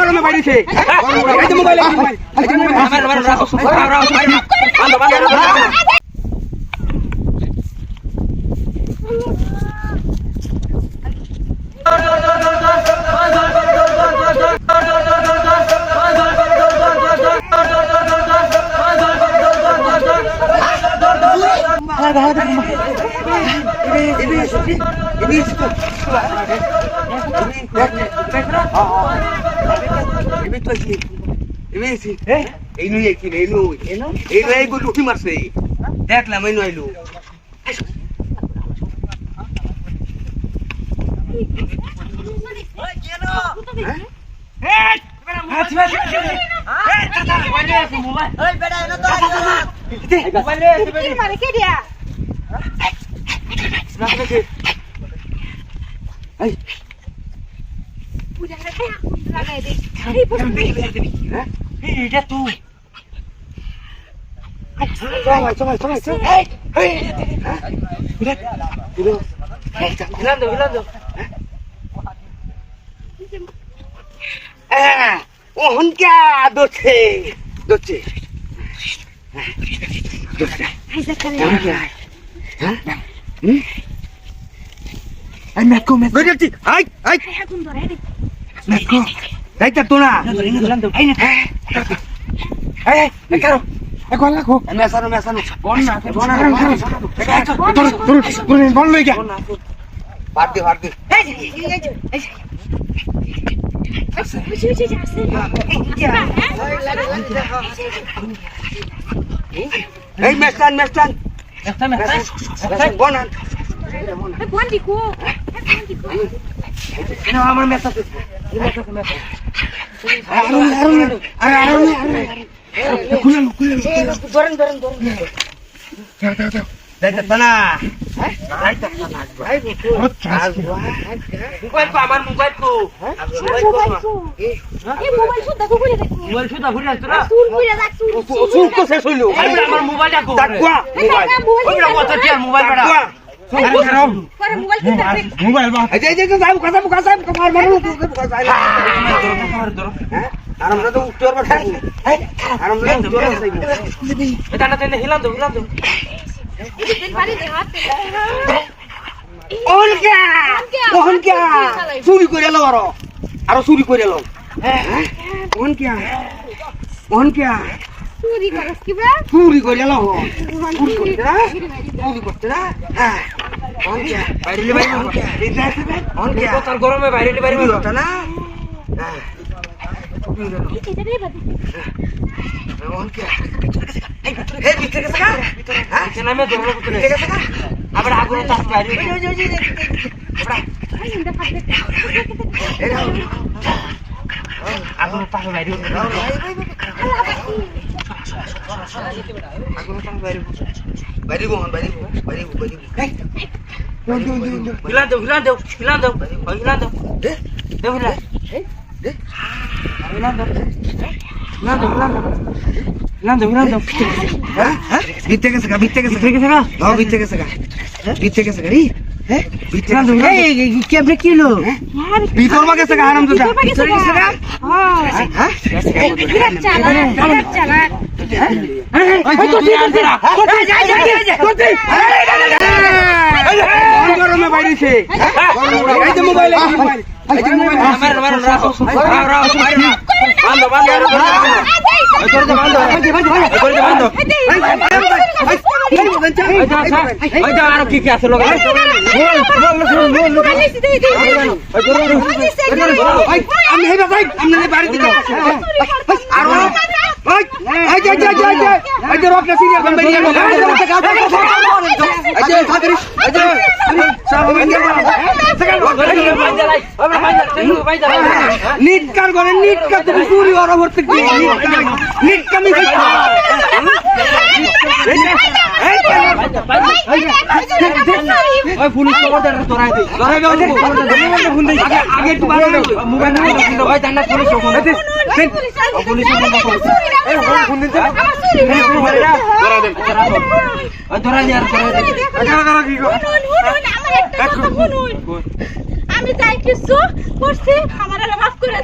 গরমে বাইরেছে এই যে মোবাইল দেখলাম এই নইলো এটা তুই আমার মেসা চুরি করে এলো আরো চুরি করে এলো চুরি করে এলো গরমে বাইরে না আবার আগুন গরমে বাইরেছে মোবাইল আরো কি কি আছে আমি বাড়ি দিলাম নিটকার করে নিটকা তুমি চুরি ওরা ভর্তি নিটকা মিশে পুলিশ খবর দেন তোরাই দে আগে একটু ভালো মোবাইল ভাই জানা পুলিশ ফোন দিতে পুলিশ ফোন দিতে আমি তাই কিছু করছি আমার মাফ করে